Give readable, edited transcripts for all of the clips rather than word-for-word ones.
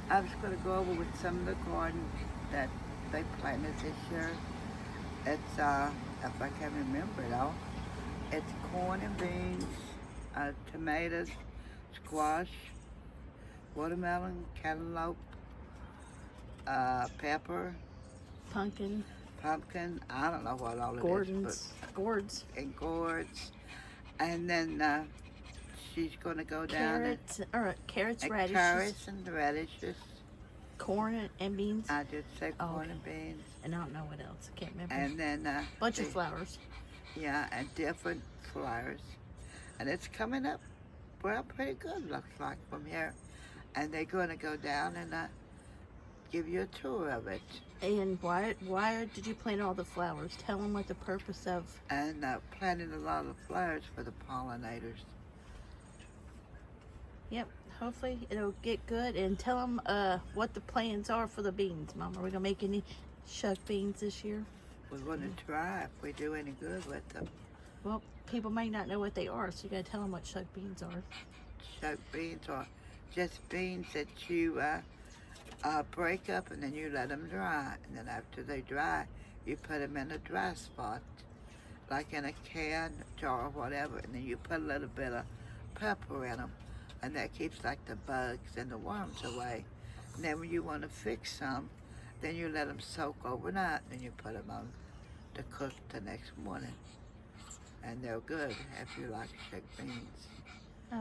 I was going to go over with some of the garden that they planted this year. It's, if I can remember it all, it's corn and beans, tomatoes, squash, watermelon, cantaloupe, pepper, Pumpkin. pumpkin. I don't know what all it is, Gourds. and gourds. And then she's going to go down Carrots, and radishes. carrots and radishes. Corn and beans. I did say corn okay. and beans. And I don't know what else. I can't remember. And then bunch of flowers. Yeah, and different flowers. And it's coming up, well, pretty good, looks like, from here. And they're going to go down and give you a tour of it. And why did you plant all the flowers? Tell them what the purpose of. And planting a lot of flowers for the pollinators. Yep. Hopefully it'll get good. And tell them what the plans are for the beans, Mom. Are we gonna make any shuck beans this year? We're going to try if we do any good with them. Well, people may not know what they are, so you gotta tell them what shuck beans are. Shuck beans are just beans that you break up and then you let them dry. And then after they dry, you put them in a dry spot, like in a can, jar, or whatever. And then you put a little bit of pepper in them. And that keeps like the bugs and the worms away. And then when you want to fix some, then you let them soak overnight, and you put them on to cook the next morning. And they're good if you like shucked beans.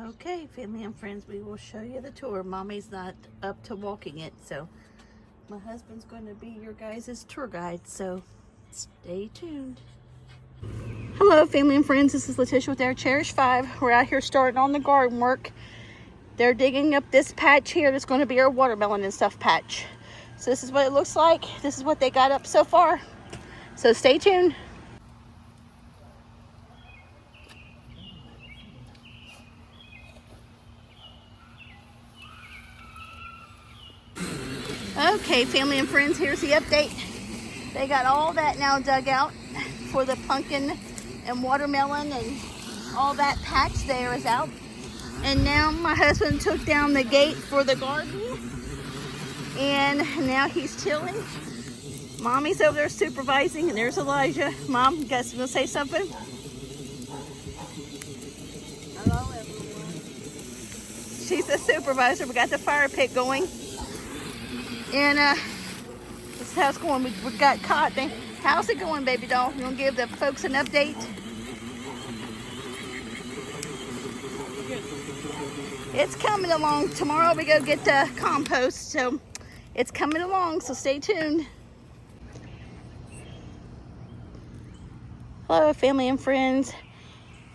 Okay, family and friends, we will show you the tour. Mommy's not up to walking it, so my husband's going to be your guys' tour guide, so stay tuned. Hello, family and friends. This is Letitia with Our Cherished 5. We're out here starting on the garden work. They're digging up this patch here. That's going to be our watermelon and stuff patch. So this is what it looks like. This is what they got up so far. So stay tuned. Okay, family and friends, here's the update. They got all that now dug out for the pumpkin and watermelon, and all that patch there is out. And now my husband took down the gate for the garden, and now he's tilling. Mommy's over there supervising, and there's Elijah. Mom, you guys gonna say something? Hello, everyone. She's the supervisor. We got the fire pit going. And this is how it's going. We got cotton. How's it going, baby doll? You want to give the folks an update? It's coming along. Tomorrow we go get the compost, so it's coming along, so stay tuned. Hello, family and friends.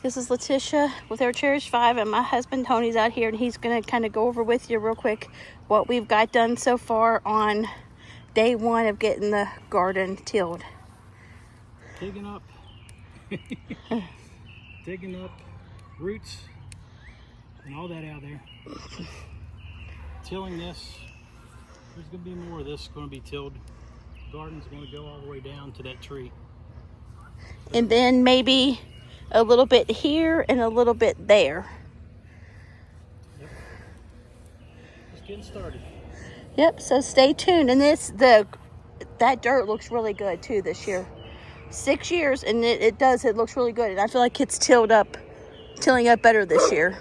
This is Letitia with Our Cherished 5, and my husband Tony's out here, and he's going to kind of go over with you real quick what we've got done so far on day 1 of getting the garden tilled. Digging up roots and all that out there. Tilling this. There's going to be more of this going to be tilled. The garden's going to go all the way down to that tree. And then maybe a little bit here and a little bit there. Yep. Just getting started. Yep, so stay tuned. And that dirt looks really good too this year. 6 years, and it looks really good. And I feel like it's tilling up better this year.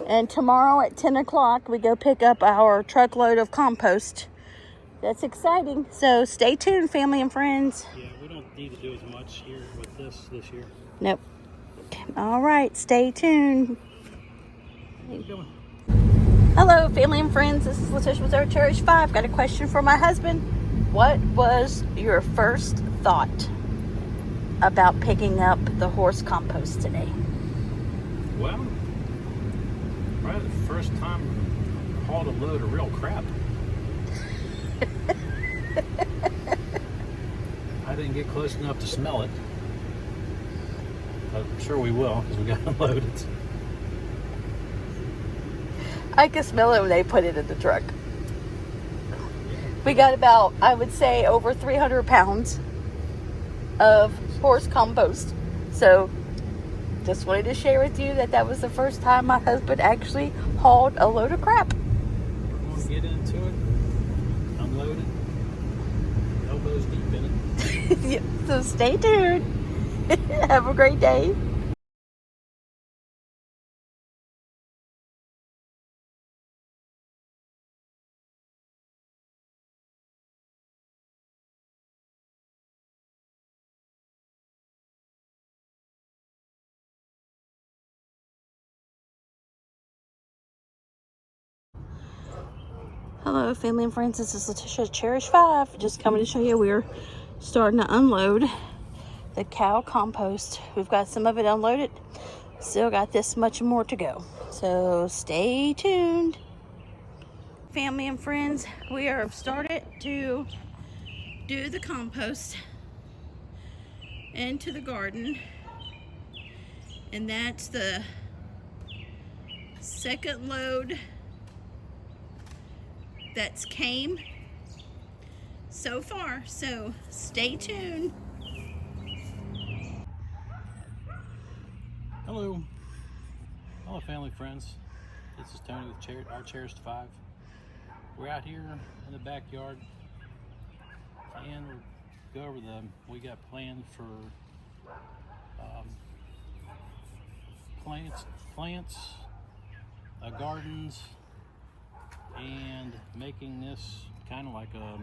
And tomorrow at 10 o'clock, we go pick up our truckload of compost. That's exciting. So stay tuned, family and friends. Yeah, we don't need to do as much here with this year. Nope. All right, stay tuned. Keep going. Hello, family and friends. This is Letitia with Our Cherished 5. Got a question for my husband. What was your first thought about picking up the horse compost today? Well, probably the first time I hauled a load of real crap. I didn't get close enough to smell it. I'm sure we will, because we got unloaded. I could smell it when they put it in the truck. We got about, I would say, over 300 pounds of horse compost. So just wanted to share with you that was the first time my husband actually hauled a load of crap. We're going to get into it, unload it, elbows deep in it. Yep, so stay tuned. Have a great day. Hello, family and friends. This is Letitia, Cherished 5. Just coming to show you we're starting to unload the cow compost. We've got some of it unloaded. Still got this much more to go. So stay tuned. Family and friends, we are started to do the compost into the garden. And that's the second load that's came so far, so stay tuned. Hello family friends. This is Tony with Our Cherished 5. We're out here in the backyard and we'll go over we got planned for plants, gardens, and making this kind of like a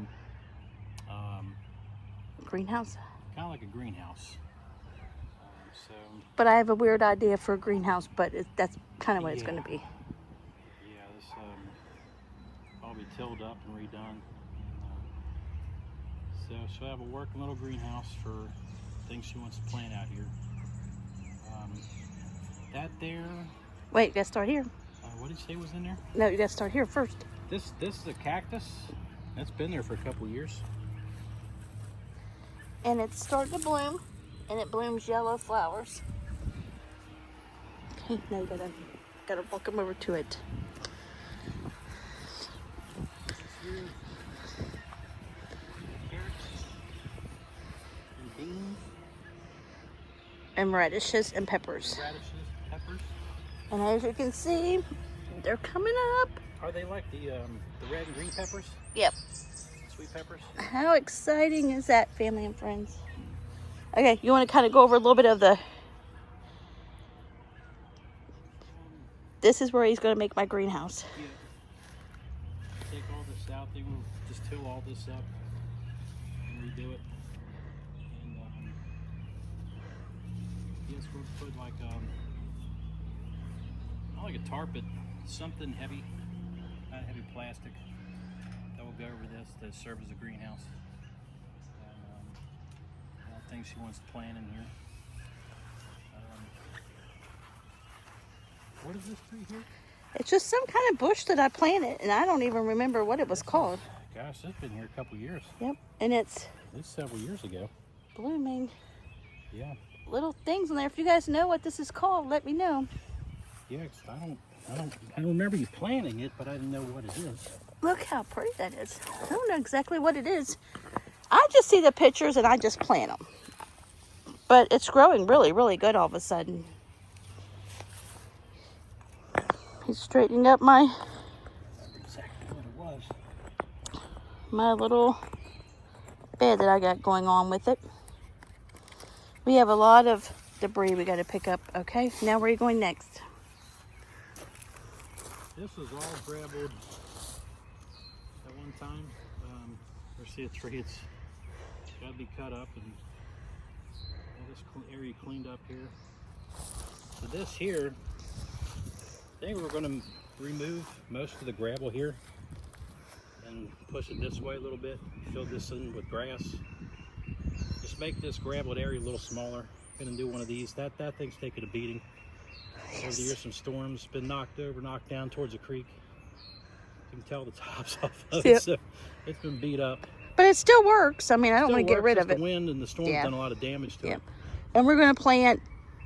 Greenhouse. a greenhouse. So, But I have a weird idea for a greenhouse, but that's kind of what it's yeah. going to be. Yeah, this all be tilled up and redone. So she'll have a working little greenhouse for things she wants to plant out here. That there. Wait, you got to start here. What did you say was in there? No, you got to start here first. This is a cactus. That's been there for a couple of years. And it's starting to bloom, and it blooms yellow flowers. Okay, now you gotta walk them over to it. Carrots and beans. And radishes and peppers. Radishes, peppers. And as you can see, they're coming up. Are they like the red and green peppers? Yep. Sweet peppers? How exciting is that, family and friends? Okay, you want to kind of go over a little bit of the... This is where he's going to make my greenhouse. Yeah. Take all this out. They will just till all this up and redo it. And yes, we'll put like not like a tarp, but something heavy, not heavy plastic, that will go over this to serve as a greenhouse. And all things she wants to plant in here. What is this tree here? It's just some kind of bush that I planted, and I don't even remember what it was called. Gosh, it's been here a couple years. Yep, and it's Several years ago. blooming. Yeah. Little things in there. If you guys know what this is called, let me know. Yeah, 'cause I don't remember you planting it, but I didn't know what it is. Look how pretty that is. I don't know exactly what it is. I just see the pictures and I just plant them. But it's growing really, really good all of a sudden. He's straightening up That's exactly what it was. my little bed that I got going on with it. We have a lot of debris we got to pick up. Okay, now where are you going next? This was all gravelled at one time. You see a tree, it's got to be cut up and all this area cleaned up here. So this here, I think we're going to remove most of the gravel here and push it this way a little bit, fill this in with grass. Just make this gravelled area a little smaller. Gonna do one of these. That thing's taking a beating. Over the years, some storms, been knocked over, knocked down towards the creek. You can tell the tops off of it, so it's been beat up. But it still works. I mean, I don't want to get rid of it. The wind and the storm have done a lot of damage to it. And we're going to plant,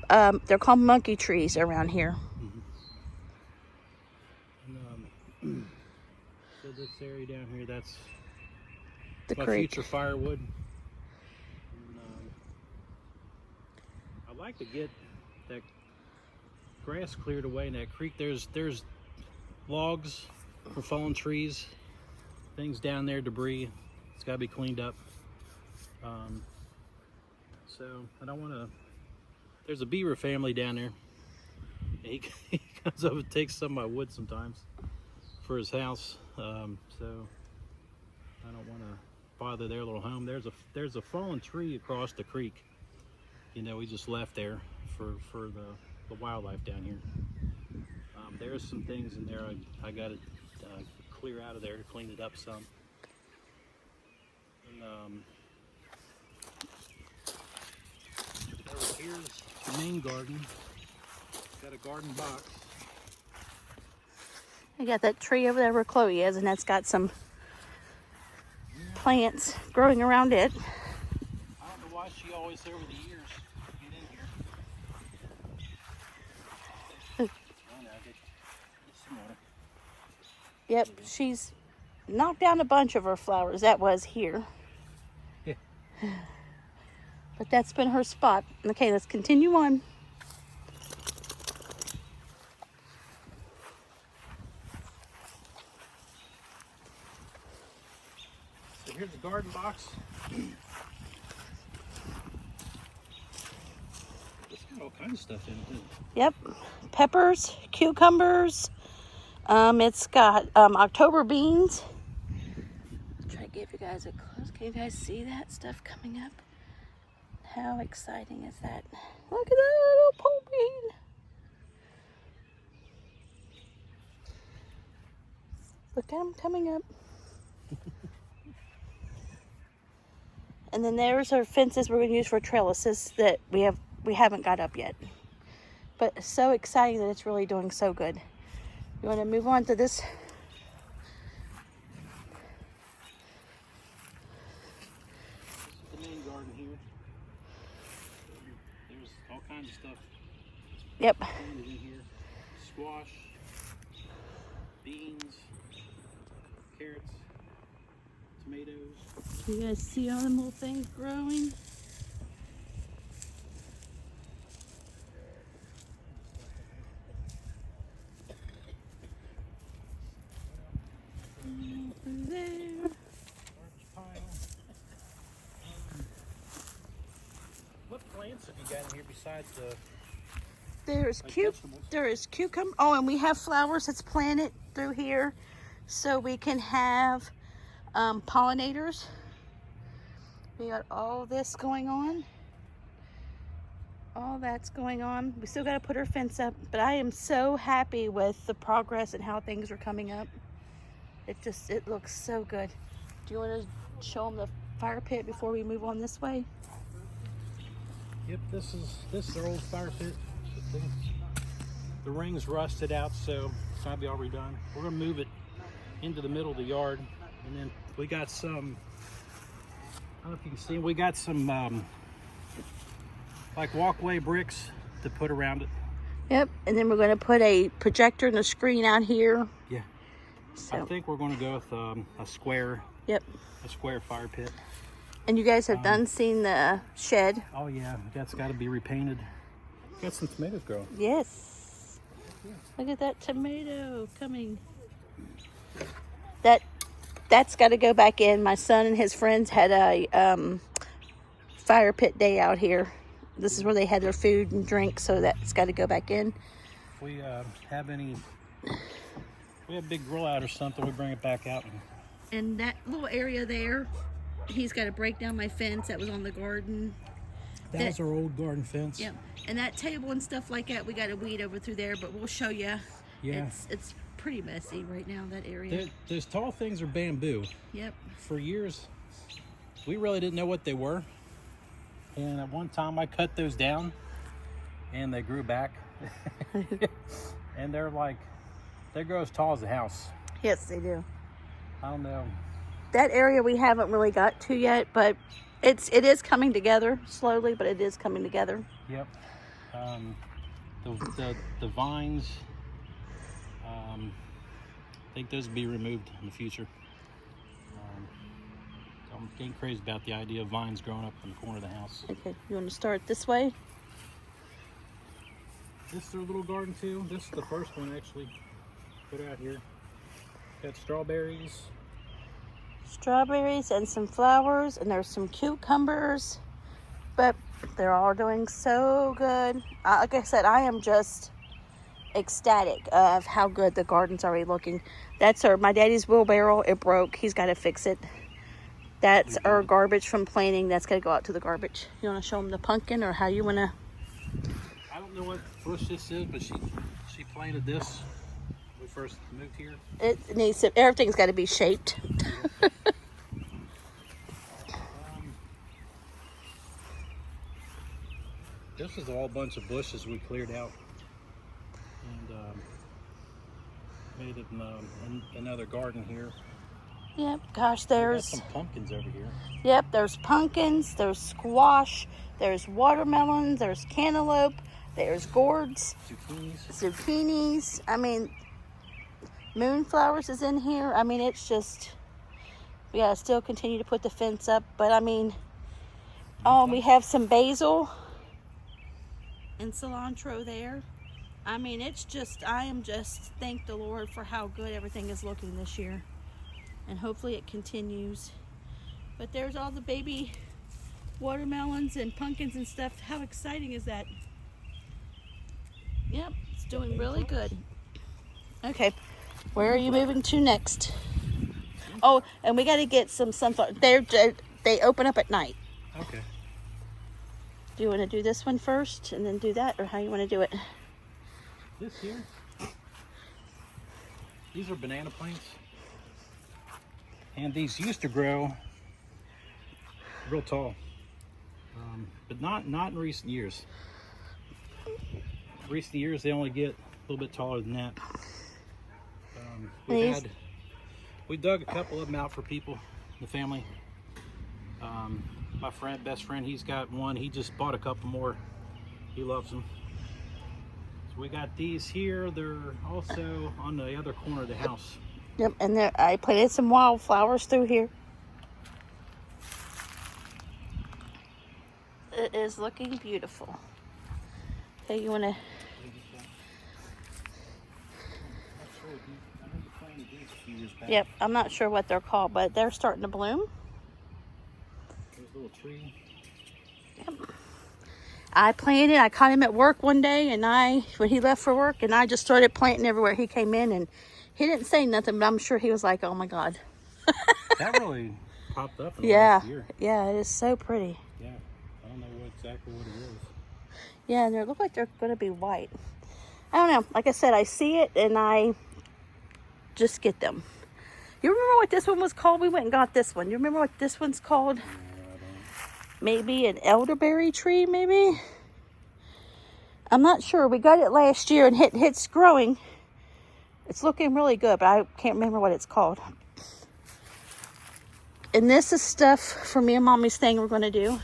they're called monkey trees around here. And, so this area down here, that's The my creek. future firewood. And, I'd like to get that grass cleared away in that creek. There's logs from fallen trees things down there, debris. It's got to be cleaned up. So I don't want to. There's a beaver family down there. He comes up and takes some of my wood sometimes for his house. So I don't want to bother their little home. There's a fallen tree across the creek. You know, we just left there for the wildlife down here. There's some things in there I got to clear out of there, clean it up some. And over here's the main garden. Got a garden box. I got that tree over there where Chloe is, and that's got some plants growing around it. I don't know why she always over the years get in here. I know, get some water. Yep, she's knocked down a bunch of her flowers. That was here. Yeah. But that's been her spot. Okay, let's continue on. So here's the garden box. It's got all kinds of stuff in it, doesn't it? Yep, peppers, cucumbers. It's got October beans. Try to give you guys a close. Can you guys see that stuff coming up? How exciting is that? Look at that little pole bean. Look at them coming up. And then there's our fences we're going to use for trellises that we haven't got up yet. But it's so exciting that it's really doing so good. You want to move on to this? This is the main garden here. There's all kinds of stuff Yep. planted in here. Squash, beans, carrots, tomatoes. You guys see all them little things growing? Over there. Orange pile. What plants have you got in here besides the vegetables? There is cucumber. Oh, and we have flowers that's planted through here, so we can have pollinators. We got all this going on. All that's going on. We still got to put our fence up, but I am so happy with the progress and how things are coming up. It looks so good. Do you want to show them the fire pit before we move on this way? Yep, this is our old fire pit. The ring's rusted out, so it's gonna be all redone. We're gonna move it into the middle of the yard, and then we got some. I don't know if you can see. We got some like walkway bricks to put around it. Yep, and then we're going to put a projector and a screen out here. Yeah. So. I think we're going to go with a square. Yep. A square fire pit. And you guys have seen the shed. Oh yeah, that's got to be repainted. Got some tomatoes growing. Yes. Look at that tomato coming. That's got to go back in. My son and his friends had a fire pit day out here. This is where they had their food and drink, so that's got to go back in. If we have a big grill out or something, we bring it back out. And that little area there, he's got to break down my fence that was on the garden. That was our old garden fence. Yeah, and that table and stuff like that, we got to weed over through there, but we'll show you. Yeah. It's pretty messy right now, that area. Those tall things are bamboo. Yep. For years, we really didn't know what they were. And at one time I cut those down and they grew back. And they grow as tall as a house. Yes, they do. I don't know. That area we haven't really got to yet, but it is coming together slowly, but it is coming together. Yep. The vines, I think those will be removed in the future. So I'm getting crazy about the idea of vines growing up in the corner of the house. Okay, you want to start this way? This is their little garden too. This is the first one actually put out here. Got strawberries, strawberries and some flowers, and there's some cucumbers, but they're all doing so good. Like I said, I am just ecstatic of how good the garden's already looking. That's my daddy's wheelbarrow. It broke. He's got to fix it. That's our garbage from planting. That's got to go out to the garbage. You want to show them the pumpkin, or how you want to? I don't know what bush this is, but she planted this when we first moved here. It needs to, everything's got to be shaped. This is all a bunch of bushes we cleared out and made it in another garden here. Yep, gosh, there's some pumpkins over here. Yep, there's pumpkins, there's squash, there's watermelons, there's cantaloupe, there's gourds, zucchinis. I mean, moonflowers is in here. I mean, it's just, we gotta still continue to put the fence up. But I mean, oh, we have some basil and cilantro there. I mean, it's just, I am just, thank the Lord for how good everything is looking this year. And hopefully it continues. But there's all the baby watermelons and pumpkins and stuff. How exciting is that? Yep, it's doing really good. Okay, where are you moving to next? Oh, and we got to get some sunflower. They open up at night. Okay. Do you want to do this one first and then do that, or how you want to do it? This here. These are banana plants. And these used to grow real tall, but not in recent years. Recent years, they only get a little bit taller than that. We dug a couple of them out for people, the family. My best friend, he's got one. He just bought a couple more. He loves them. So we got these here. They're also on the other corner of the house. Yep, and there I planted some wildflowers through here. It is looking beautiful. Okay, you want to? Yep, I'm not sure what they're called, but they're starting to bloom. There's a little tree. Yep. I planted. I caught him at work one day, and when he left for work, and I just started planting everywhere he came in, and he didn't say nothing, but I'm sure he was like, "Oh my God." That really popped up in the last year. Yeah, it is so pretty. Yeah, I don't know exactly what it is. Yeah, and they look like they're going to be white. I don't know. Like I said, I see it, and I just get them. You remember what this one was called? We went and got this one. You remember what this one's called? No, I don't. Maybe an elderberry tree, maybe? I'm not sure. We got it last year, and it's growing. It's looking really good, but I can't remember what it's called. And this is stuff for me and Mommy's thing we're going to do.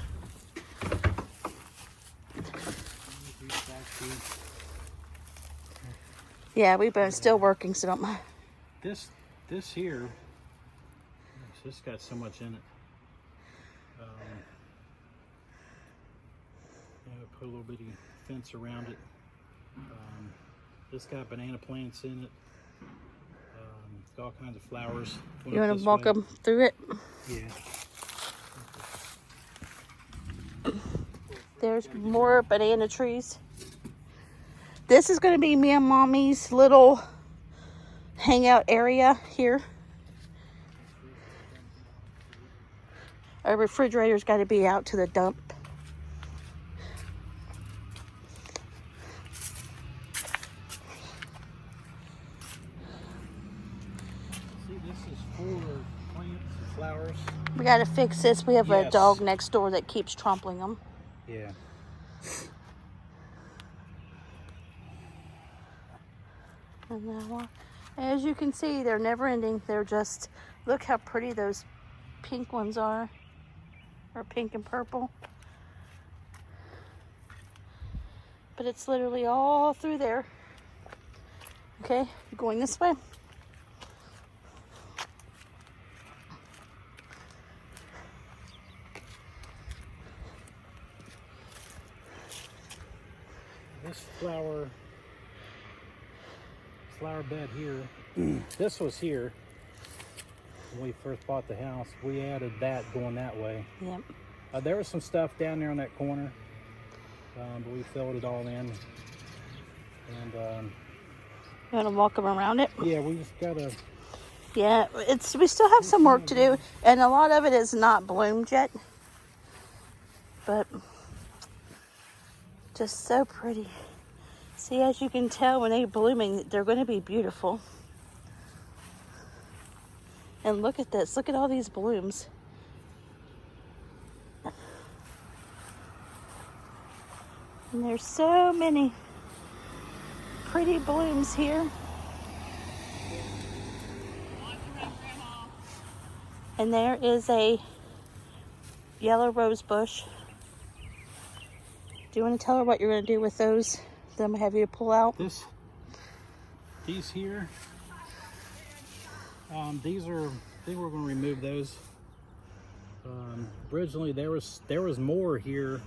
Yeah, we've been still working, so don't mind. This here, this got so much in it. Put a little bitty fence around it. This got banana plants in it. All kinds of flowers. You want to walk them through it? Yeah. There's more banana trees. This is going to be me and Mommy's little hangout area here. Our refrigerator's got to be out to the dump. Flowers. We got to fix this. We have a dog next door that keeps trampling them. Yeah. And now, as you can see, they're never ending. They're just, look how pretty those pink ones are. Or pink and purple. But it's literally all through there. Okay, going this way. This flower bed here, this was here, when we first bought the house, we added that going that way. Yep. There was some stuff down there on that corner, but we filled it all in. And you want to walk them around it? yeah, we just gotta. Yeah, we still have some work to do, and a lot of it is not bloomed yet. But just so pretty. See, as you can tell, when they're blooming, they're going to be beautiful. And look at this. Look at all these blooms. And there's so many pretty blooms here. And there is a yellow rose bush. Do you want to tell her what you're going to do with those? Then I'm going to have you pull out. These here, they were going to remove those. Originally there was more here.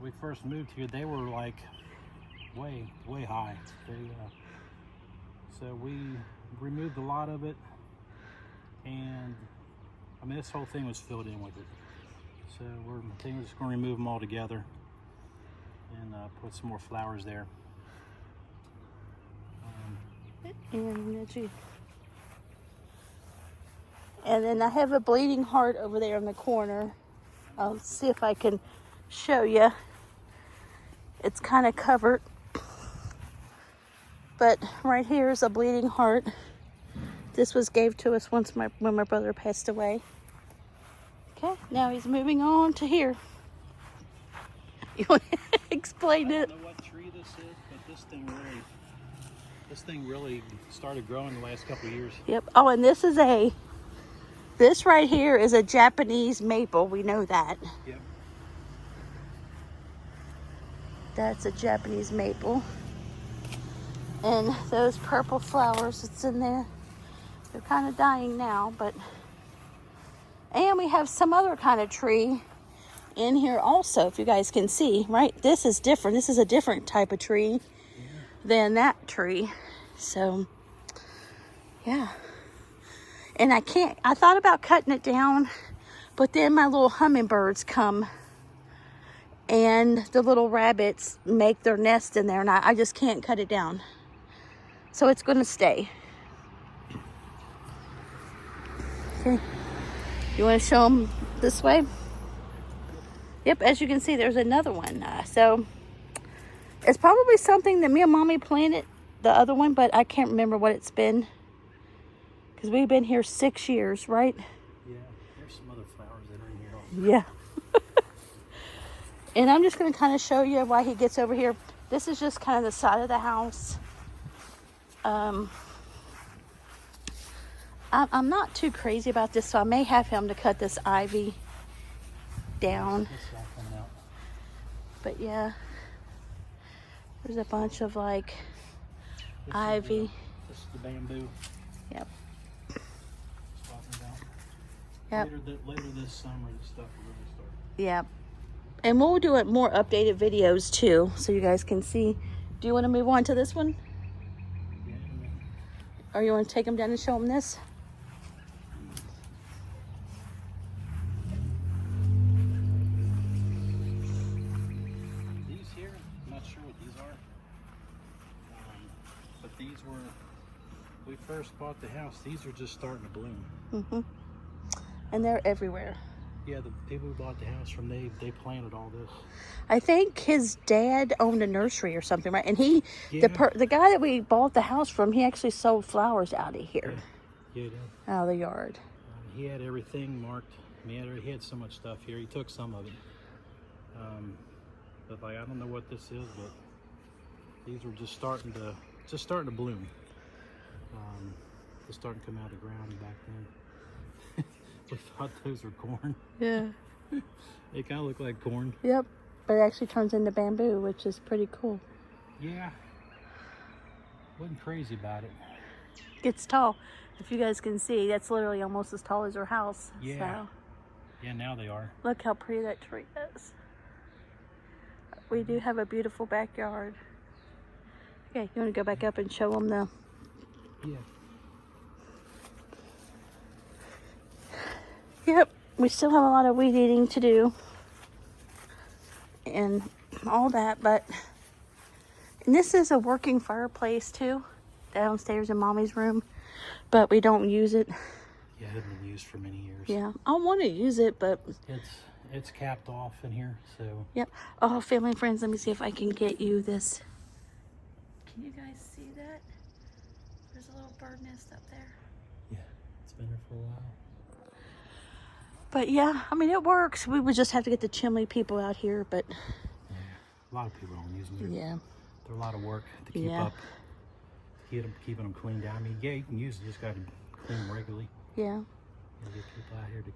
We first moved here, they were like way high. So we removed a lot of it, and I mean this whole thing was filled in with it. So we're just going to remove them all together and put some more flowers there. And then I have a bleeding heart over there in the corner. I'll see if I can show you. It's kind of covered. But right here is a bleeding heart. This was gave to us when my brother passed away. Okay, now he's moving on to here. You want to explain it? I don't know what tree this is, but this thing really started growing the last couple of years. Yep. Oh, and this right here is a Japanese maple. We know that. Yep. That's a Japanese maple. And those purple flowers that's in there, they're kind of dying now, but... And we have some other kind of tree in here also, if you guys can see, right? This is different. This is a different type of tree than that tree. So, yeah. And I thought about cutting it down, but then my little hummingbirds come and the little rabbits make their nest in there, and I just can't cut it down. So it's going to stay. Okay. You want to show them this way? Yep, as you can see, there's another one. So it's probably something that me and Mommy planted, the other one, but I can't remember what it's been. Because we've been here 6 years, right? Yeah, there's some other flowers that are in here also. Yeah. And I'm just going to kind of show you why he gets over here. This is just kind of the side of the house. I'm not too crazy about this, so I may have him to cut this ivy down. But yeah, there's a bunch of like ivy. This is the bamboo. Yep. Yep. Later this summer, this stuff will really start. Yep. And we'll do more updated videos too, so you guys can see. Do you want to move on to this one? Yeah. Or you want to take them down and show them this? These here, I'm not sure what these are. But these were, we first bought the house, these are just starting to bloom. Mm-hmm. And they're everywhere. Yeah, the people who bought the house from, they planted all this. I think his dad owned a nursery or something, right? And he, Yeah. the guy that we bought the house from, he actually sold flowers out of here, Yeah, he did. out of the yard. He had everything marked. He had so much stuff here. He took some of it. But like, I don't know what this is, but these were just starting to bloom. Just starting to come out of the ground back then. We thought those were corn. Yeah. They kind of look like corn. Yep. But it actually turns into bamboo, which is pretty cool. Yeah. Wasn't crazy about it. Gets tall. If you guys can see, that's literally almost as tall as our house. Yeah. So, Yeah, now they are. look how pretty that tree is. We do have a beautiful backyard. Okay, you want to go back up and show them the... Yeah. Yep, we still have a lot of weed eating to do and all that, and this is a working fireplace too, downstairs in Mommy's room, but we don't use it. Yeah, it hasn't been used for many years. Yeah, I want to use it, but it's capped off in here, so. Yep. Oh, family and friends, let me see if I can get you this. Can you guys see that? There's a little bird nest up there. Yeah, it's been there for a while. But yeah, I mean, it works. We would just have to get the chimney people out here, but Yeah, a lot of people don't use them. yeah, They're a lot of work to keep up, keeping them cleaned out. I mean, yeah, you can use it, just got to clean them regularly. yeah. You get people out here to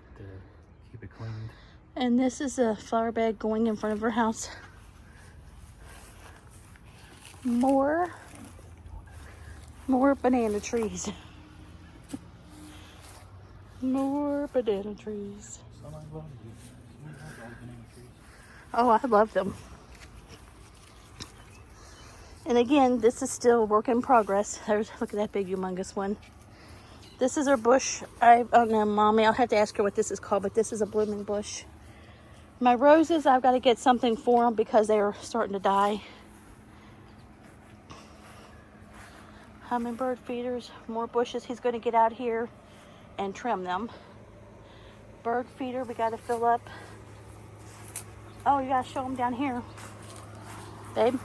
keep it cleaned. And this is a flower bed going in front of her house. More banana trees. More banana trees. Somebody loves you. Somebody loves all the banana trees. Oh, I love them. And again, this is still a work in progress. Look at that big humongous one. This is our bush. I don't know, Mommy, I'll have to ask her what this is called, but this is a blooming bush. My roses, I've got to get something for them because they are starting to die. Hummingbird feeders, more bushes. He's going to get out here and trim them. Bird feeder, we got to fill up. Oh, you got to show them down here, babe.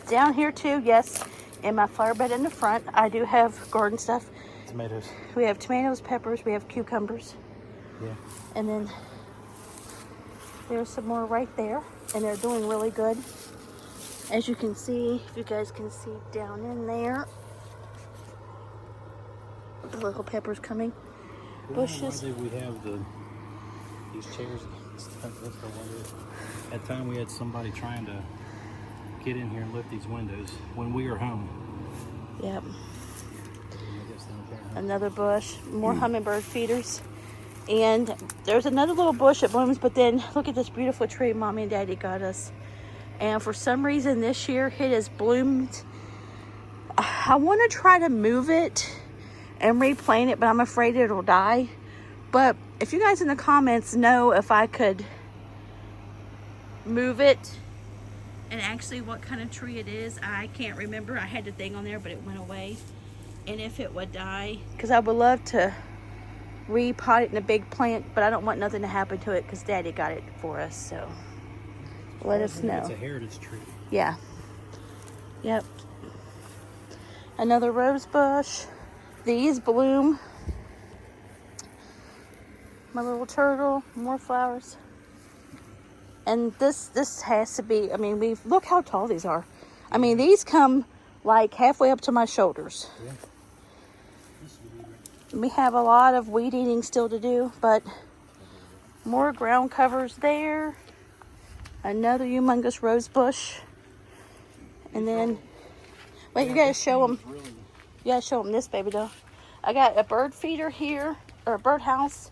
Down here too, yes. In my flower bed in the front, I do have garden stuff. Tomatoes. We have tomatoes, peppers, we have cucumbers. Yeah. And then there's some more right there, and they're doing really good. As you can see, if you guys can see down in there, the little peppers coming. Bushes. Why did we have these chairs? At time we had somebody trying to get in here and lift these windows when we were home. Yep. Another bush, more hummingbird feeders. And there's another little bush that blooms, but then look at this beautiful tree Mommy and Daddy got us. And for some reason this year it has bloomed. I want to try to move it and replant it, but I'm afraid it'll die. But if you guys in the comments know if I could move it and actually what kind of tree it is, I can't remember. I had the thing on there, but it went away. And if it would die, because I would love to repot it in a big plant, but I don't want nothing to happen to it because Daddy got it for us, so let us know. It's a heritage tree. Yeah. Yep. Another rose bush. These bloom. My little turtle, more flowers. And this has to be, I mean, look how tall these are. I mean, these come like halfway up to my shoulders. Yeah. We have a lot of weed eating still to do, but more ground covers there. Another humongous rose bush. And then, wait, you gotta show them. You gotta show them this baby doll. I got a bird feeder here, or a bird house.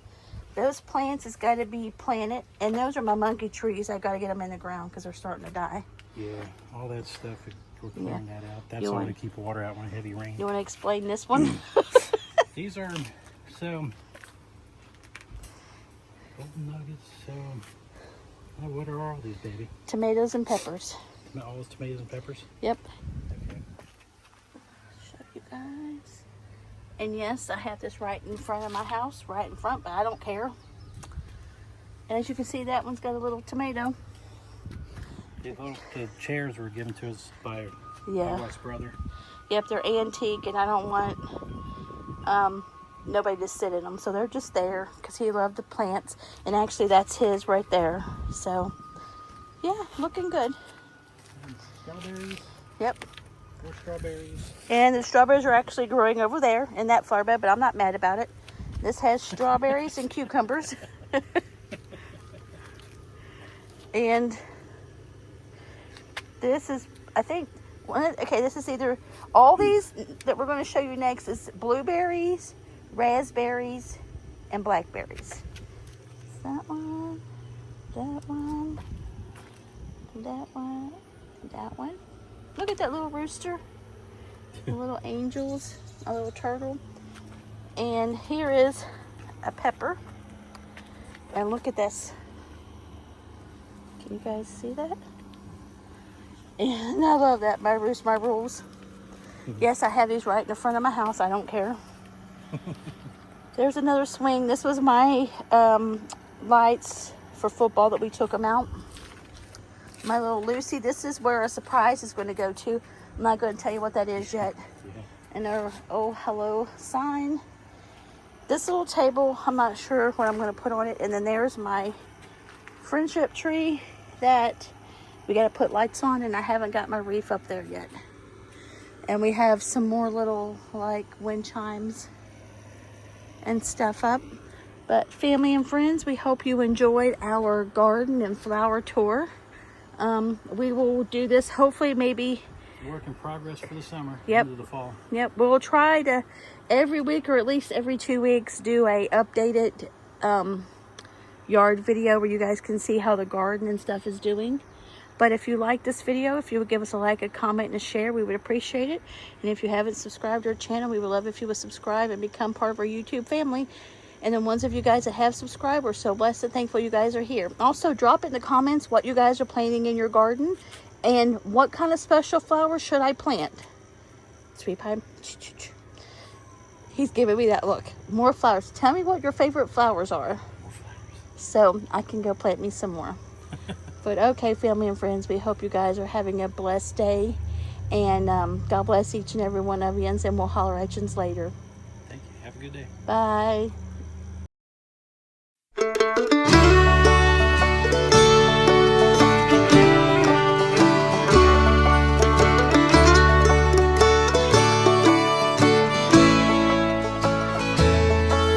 Those plants has got to be planted, and those are my monkey trees. I got to get them in the ground because they're starting to die. Yeah, all that stuff, we're clearing that out. That's only to keep water out when heavy rain. You want to explain this one? These are, so, golden nuggets, so, what are all these, baby? Tomatoes and peppers. All those tomatoes and peppers? Yep. Okay. Show you guys. And yes, I have this right in front of my house, right in front, but I don't care. And as you can see, that one's got a little tomato. The chairs were given to us by Yeah. Wife's brother. Yep, they're antique, and I don't want nobody to sit in them, so they're just there because he loved the plants. And actually, that's his right there. So, yeah, looking good. Strawberries. Yep. 4 strawberries. And the strawberries are actually growing over there in that flower bed, but I'm not mad about it. This has strawberries and cucumbers. And this is, I think, okay, this is either, all these that we're going to show you next is blueberries, raspberries, and blackberries. That one, that one, that one, that one. Look at that little rooster, the little angels, a little turtle. And here is a pepper. And look at this. Can you guys see that? And I love that. My roost, my rules. Yes, I have these right in the front of my house. I don't care. There's another swing. This was my lights for football that we took them out. My little Lucy. This is where a surprise is going to go to. I'm not going to tell you what that is yet. And their oh hello sign. This little table, I'm not sure what I'm going to put on it. And then there's my friendship tree that we got to put lights on, and I haven't got my wreath up there yet. And we have some more little like wind chimes and stuff up. But family and friends, we hope you enjoyed our garden and flower tour. We will do this hopefully maybe Work in progress for the summer. Yep. Into the fall. Yep, we'll try to every week or at least every 2 weeks do a updated yard video where you guys can see how the garden and stuff is doing. But if you like this video, if you would give us a like, a comment, and a share, we would appreciate it. And if you haven't subscribed to our channel, we would love if you would subscribe and become part of our YouTube family. And then ones of you guys that have subscribed, we're so blessed and thankful you guys are here. Also, drop in the comments what you guys are planting in your garden and what kind of special flowers should I plant. Sweet pie. He's giving me that look. More flowers. Tell me what your favorite flowers are. More flowers. So I can go plant me some more. But okay, family and friends, we hope you guys are having a blessed day. And God bless each and every one of you. And we'll holler at you later. Thank you. Have a good day. Bye.